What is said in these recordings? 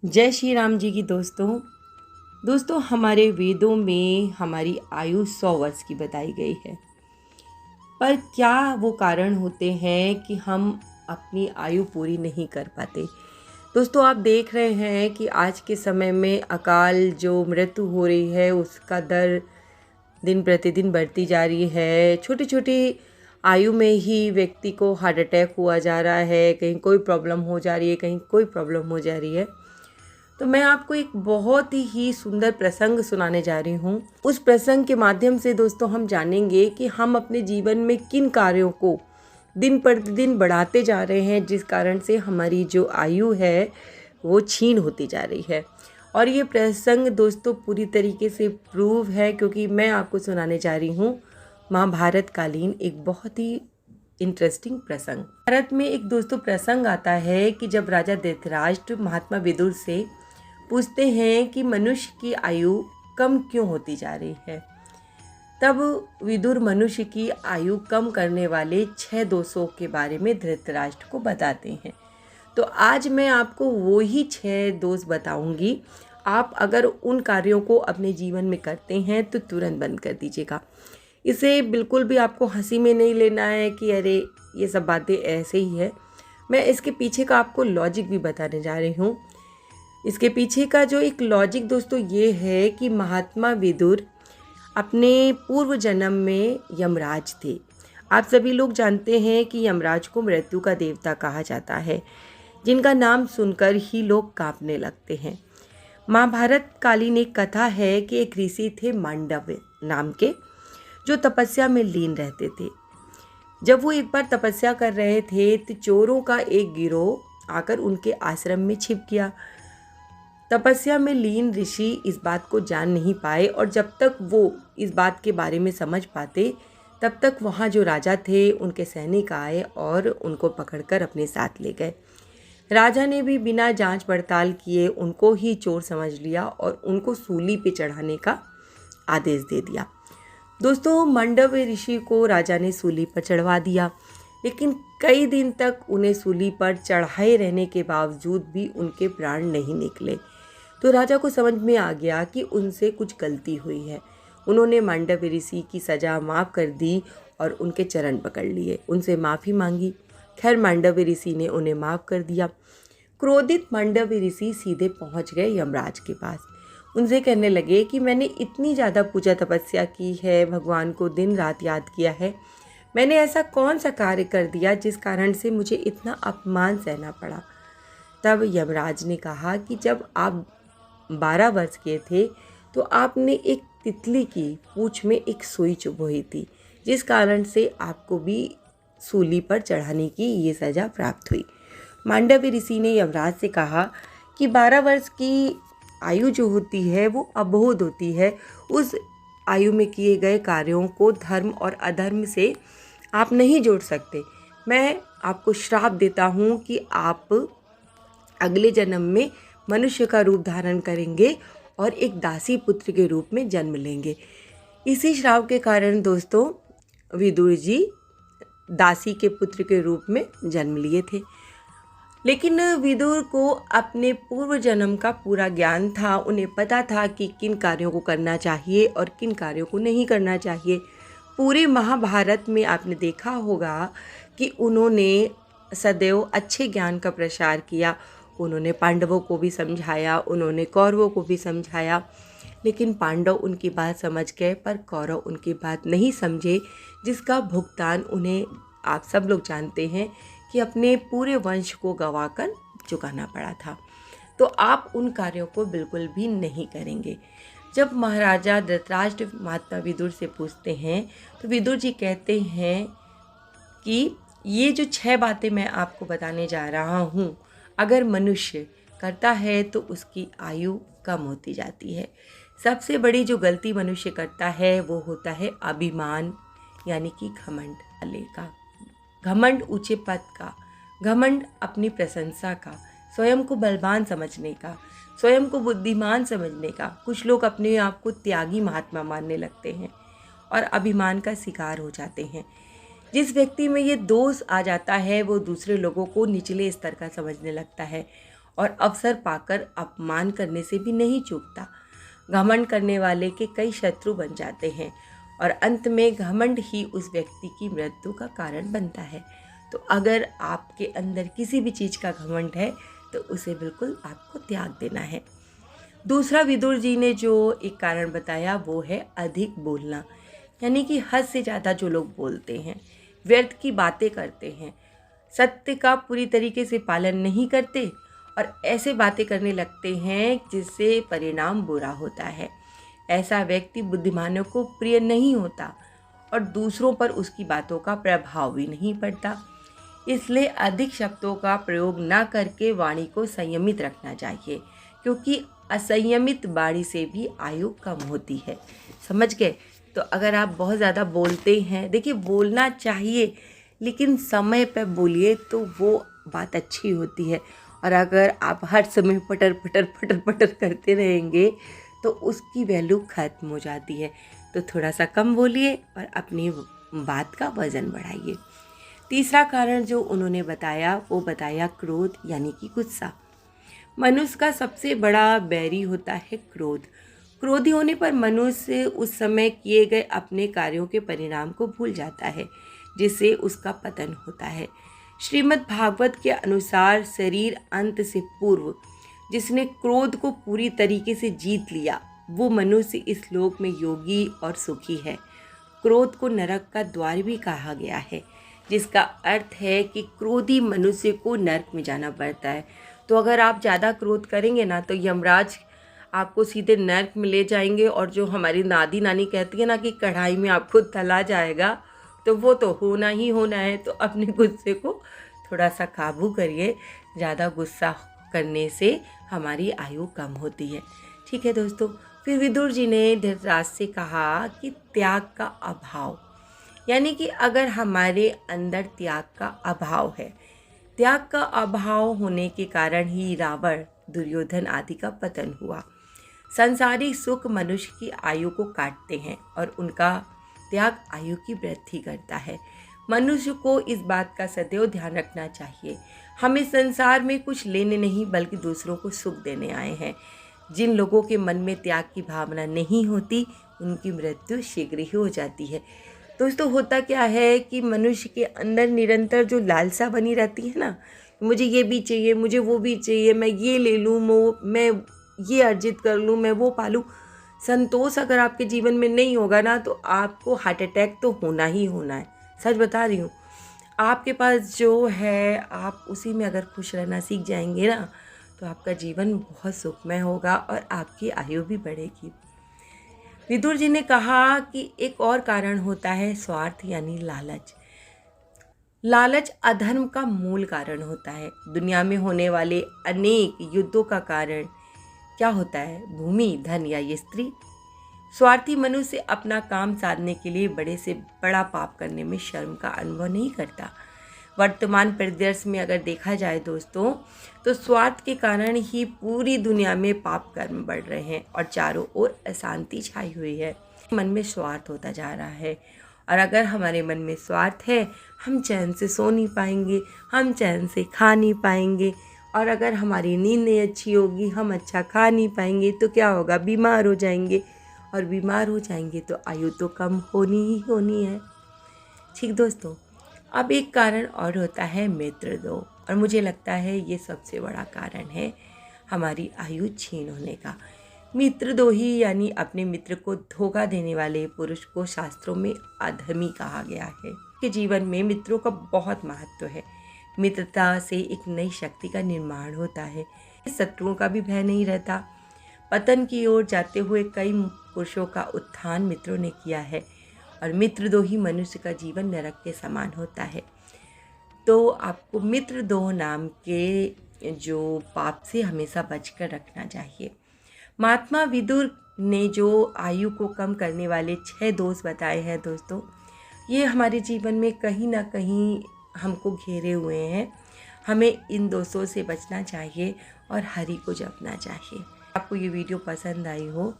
जय श्री राम जी की दोस्तों हमारे वेदों में हमारी आयु 100 वर्ष की बताई गई है। पर क्या वो कारण होते हैं कि हम अपनी आयु पूरी नहीं कर पाते। दोस्तों आप देख रहे हैं कि आज के समय में अकाल जो मृत्यु हो रही है उसका दर दिन प्रतिदिन बढ़ती जा रही है। छोटी छोटी आयु में ही व्यक्ति को हार्ट अटैक हुआ जा रहा है, कहीं कोई प्रॉब्लम हो जा रही है, कहीं कोई प्रॉब्लम हो जा रही है। तो मैं आपको एक बहुत ही सुंदर प्रसंग सुनाने जा रही हूँ। उस प्रसंग के माध्यम से दोस्तों हम जानेंगे कि हम अपने जीवन में किन कार्यों को दिन प्रतिदिन बढ़ाते जा रहे हैं, जिस कारण से हमारी जो आयु है वो छीन होती जा रही है। और ये प्रसंग दोस्तों पूरी तरीके से प्रूव है, क्योंकि मैं आपको सुनाने जा रही हूँ महाभारत कालीन एक बहुत ही इंटरेस्टिंग प्रसंग। भारत में एक दोस्तों प्रसंग आता है कि जब राजा धृतराष्ट्र महात्मा विदुर से पूछते हैं कि मनुष्य की आयु कम क्यों होती जा रही है, तब विदुर मनुष्य की आयु कम करने वाले 6 दोषों के बारे में धृतराष्ट्र को बताते हैं। तो आज मैं आपको वो ही 6 दोष बताऊंगी। आप अगर उन कार्यों को अपने जीवन में करते हैं तो तुरंत बंद कर दीजिएगा। इसे बिल्कुल भी आपको हंसी में नहीं लेना है कि अरे ये सब बातें ऐसे ही है। मैं इसके पीछे का आपको लॉजिक भी बताने जा रही हूँ। इसके पीछे का जो एक लॉजिक दोस्तों ये है कि महात्मा विदुर अपने पूर्व जन्म में यमराज थे। आप सभी लोग जानते हैं कि यमराज को मृत्यु का देवता कहा जाता है, जिनका नाम सुनकर ही लोग कांपने लगते हैं। महाभारत कालीन एक कथा है कि एक ऋषि थे मांडव्य नाम के, जो तपस्या में लीन रहते थे। जब वो एक बार तपस्या कर रहे थे तो चोरों का एक गिरोह आकर उनके आश्रम में छिप गया। तपस्या में लीन ऋषि इस बात को जान नहीं पाए, और जब तक वो इस बात के बारे में समझ पाते तब तक वहाँ जो राजा थे उनके सैनिक आए और उनको पकड़कर अपने साथ ले गए। राजा ने भी बिना जांच पड़ताल किए उनको ही चोर समझ लिया और उनको सूली पे चढ़ाने का आदेश दे दिया। दोस्तों मांडव्य ऋषि को राजा ने सूली पर चढ़वा दिया, लेकिन कई दिन तक उन्हें सूली पर चढ़ाए रहने के बावजूद भी उनके प्राण नहीं निकले। तो राजा को समझ में आ गया कि उनसे कुछ गलती हुई है। उन्होंने मांडव्य ऋषि की सज़ा माफ़ कर दी और उनके चरण पकड़ लिए, उनसे माफ़ी मांगी। खैर मांडव्य ऋषि ने उन्हें माफ़ कर दिया। क्रोधित मांडव्य ऋषि सीधे पहुंच गए यमराज के पास। उनसे कहने लगे कि मैंने इतनी ज़्यादा पूजा तपस्या की है, भगवान को दिन रात याद किया है, मैंने ऐसा कौन सा कार्य कर दिया जिस कारण से मुझे इतना अपमान सहना पड़ा। तब यमराज ने कहा कि जब आप 12 वर्ष के थे तो आपने एक तितली की पूंछ में एक सुई चुभोई थी, जिस कारण से आपको भी सूली पर चढ़ाने की ये सज़ा प्राप्त हुई। मांडव्य ऋषि ने यमराज से कहा कि 12 वर्ष की आयु जो होती है वो अबोध होती है। उस आयु में किए गए कार्यों को धर्म और अधर्म से आप नहीं जोड़ सकते। मैं आपको श्राप देता हूँ कि आप अगले जन्म में मनुष्य का रूप धारण करेंगे और एक दासी पुत्र के रूप में जन्म लेंगे। इसी श्राप के कारण दोस्तों विदुर जी दासी के पुत्र के रूप में जन्म लिए थे। लेकिन विदुर को अपने पूर्व जन्म का पूरा ज्ञान था। उन्हें पता था कि किन कार्यों को करना चाहिए और किन कार्यों को नहीं करना चाहिए। पूरे महाभारत में आपने देखा होगा कि उन्होंने सदैव अच्छे ज्ञान का प्रसार किया। उन्होंने पांडवों को भी समझाया, उन्होंने कौरवों को भी समझाया, लेकिन पांडव उनकी बात समझ गए पर कौरव उनकी बात नहीं समझे, जिसका भुगतान उन्हें आप सब लोग जानते हैं कि अपने पूरे वंश को गंवाकर चुकाना पड़ा था। तो आप उन कार्यों को बिल्कुल भी नहीं करेंगे। जब महाराजा धृतराष्ट्र महात्मा विदुर से पूछते हैं तो विदुर जी कहते हैं कि ये जो 6 बातें मैं आपको बताने जा रहा हूँ, अगर मनुष्य करता है तो उसकी आयु कम होती जाती है। सबसे बड़ी जो गलती मनुष्य करता है वो होता है अभिमान, यानी कि घमंड वाले का, घमंड ऊंचे पद का, घमंड अपनी प्रशंसा का, स्वयं को बलवान समझने का, स्वयं को बुद्धिमान समझने का। कुछ लोग अपने आप को त्यागी महात्मा मानने लगते हैं और अभिमान का शिकार हो जाते हैं। जिस व्यक्ति में ये दोष आ जाता है वो दूसरे लोगों को निचले स्तर का समझने लगता है और अवसर पाकर अपमान करने से भी नहीं चूकता। घमंड करने वाले के कई शत्रु बन जाते हैं और अंत में घमंड ही उस व्यक्ति की मृत्यु का कारण बनता है। तो अगर आपके अंदर किसी भी चीज़ का घमंड है तो उसे बिल्कुल आपको त्याग देना है। दूसरा विदुर जी ने जो एक कारण बताया वो है अधिक बोलना, यानी कि हद से ज़्यादा जो लोग बोलते हैं, व्यर्थ की बातें करते हैं, सत्य का पूरी तरीके से पालन नहीं करते और ऐसे बातें करने लगते हैं जिससे परिणाम बुरा होता है। ऐसा व्यक्ति बुद्धिमानों को प्रिय नहीं होता और दूसरों पर उसकी बातों का प्रभाव भी नहीं पड़ता। इसलिए अधिक शब्दों का प्रयोग न करके वाणी को संयमित रखना चाहिए, क्योंकि असंयमित वाणी से भी आयु कम होती है। समझ गए? तो अगर आप बहुत ज़्यादा बोलते हैं, देखिए बोलना चाहिए लेकिन समय पर बोलिए तो वो बात अच्छी होती है। और अगर आप हर समय पटर पटर पटर पटर करते रहेंगे तो उसकी वैल्यू ख़त्म हो जाती है। तो थोड़ा सा कम बोलिए और अपनी बात का वज़न बढ़ाइए। तीसरा कारण जो उन्होंने बताया वो बताया क्रोध, यानी कि गुस्सा। मनुष्य का सबसे बड़ा बैरी होता है क्रोध। क्रोधी होने पर मनुष्य उस समय किए गए अपने कार्यों के परिणाम को भूल जाता है, जिससे उसका पतन होता है। श्रीमद् भागवत के अनुसार शरीर अंत से पूर्व जिसने क्रोध को पूरी तरीके से जीत लिया वो मनुष्य इस लोक में योगी और सुखी है। क्रोध को नरक का द्वार भी कहा गया है, जिसका अर्थ है कि क्रोधी मनुष्य को नरक में जाना पड़ता है। तो अगर आप ज़्यादा क्रोध करेंगे ना तो यमराज आपको सीधे नरक में ले जाएंगे, और जो हमारी दादी नानी कहती है ना कि कढ़ाई में आपको तला जाएगा, तो वो तो होना ही होना है। तो अपने गुस्से को थोड़ा सा काबू करिए। ज़्यादा गुस्सा करने से हमारी आयु कम होती है। ठीक है दोस्तों। फिर विदुर जी ने धृतराष्ट्र से कहा कि त्याग का अभाव, यानी कि अगर हमारे अंदर त्याग का अभाव है, त्याग का अभाव होने के कारण ही रावण, दुर्योधन आदि का पतन हुआ। संसारी सुख मनुष्य की आयु को काटते हैं और उनका त्याग आयु की वृद्धि करता है। मनुष्य को इस बात का सदैव ध्यान रखना चाहिए। हम इस संसार में कुछ लेने नहीं बल्कि दूसरों को सुख देने आए हैं। जिन लोगों के मन में त्याग की भावना नहीं होती उनकी मृत्यु शीघ्र ही हो जाती है। दोस्तों, होता क्या है कि मनुष्य के अंदर निरंतर जो लालसा बनी रहती है ना, मुझे ये भी चाहिए, मुझे वो भी चाहिए, मैं ये ले लूँ, मैं ये अर्जित कर लूँ, मैं वो पालूँ। संतोष अगर आपके जीवन में नहीं होगा ना तो आपको हार्ट अटैक तो होना ही होना है। सच बता रही हूँ। आपके पास जो है आप उसी में अगर खुश रहना सीख जाएंगे ना तो आपका जीवन बहुत सुखमय होगा और आपकी आयु भी बढ़ेगी। विदुर जी ने कहा कि एक और कारण होता है स्वार्थ, यानी लालच। लालच अधर्म का मूल कारण होता है। दुनिया में होने वाले अनेक युद्धों का कारण क्या होता है? भूमि, धन या ये स्त्री। स्वार्थी मनुष्य अपना काम साधने के लिए बड़े से बड़ा पाप करने में शर्म का अनुभव नहीं करता। वर्तमान परिदृश्य में अगर देखा जाए दोस्तों, तो स्वार्थ के कारण ही पूरी दुनिया में पाप कर्म बढ़ रहे हैं और चारों ओर अशांति छाई हुई है। मन में स्वार्थ होता जा रहा है, और अगर हमारे मन में स्वार्थ है, हम चैन से सो नहीं पाएंगे, हम चैन से खा नहीं पाएंगे, और अगर हमारी नींद नहीं अच्छी होगी, हम अच्छा खा नहीं पाएंगे, तो क्या होगा? बीमार हो जाएंगे, और बीमार हो जाएंगे तो आयु तो कम होनी ही होनी है। ठीक दोस्तों, अब एक कारण और होता है मित्रद्रोह, और मुझे लगता है ये सबसे बड़ा कारण है हमारी आयु छीन होने का। मित्रद्रोही यानी अपने मित्र को धोखा देने वाले पुरुष को शास्त्रों में अधर्मी कहा गया है। के जीवन में मित्रों का बहुत महत्व है। मित्रता से एक नई शक्ति का निर्माण होता है। शत्रुओं का भी भय नहीं रहता। पतन की ओर जाते हुए कई पुरुषों का उत्थान मित्रों ने किया है, और मित्रद्रोही मनुष्य का जीवन नरक के समान होता है। तो आपको मित्रद्रोह नाम के जो पाप से हमेशा बचकर रखना चाहिए। महात्मा विदुर ने जो आयु को कम करने वाले 6 दोष बताए हैं दोस्तों, ये हमारे जीवन में कहीं ना कहीं हमको घेरे हुए हैं। हमें इन दोषों से बचना चाहिए और हरि को जपना चाहिए। आपको ये वीडियो पसंद आई हो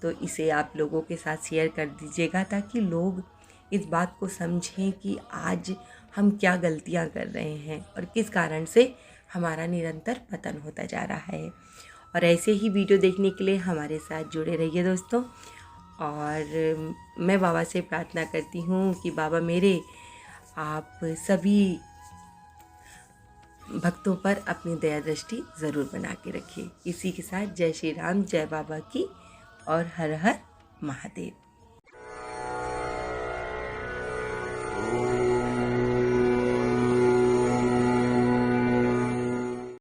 तो इसे आप लोगों के साथ शेयर कर दीजिएगा, ताकि लोग इस बात को समझें कि आज हम क्या गलतियां कर रहे हैं और किस कारण से हमारा निरंतर पतन होता जा रहा है। और ऐसे ही वीडियो देखने के लिए हमारे साथ जुड़े रहिए दोस्तों। और मैं बाबा से प्रार्थना करती हूँ कि बाबा मेरे, आप सभी भक्तों पर अपनी दया दृष्टि ज़रूर बना के रखिए। इसी के साथ जय श्री राम, जय बाबा की, और हर हर महादेव।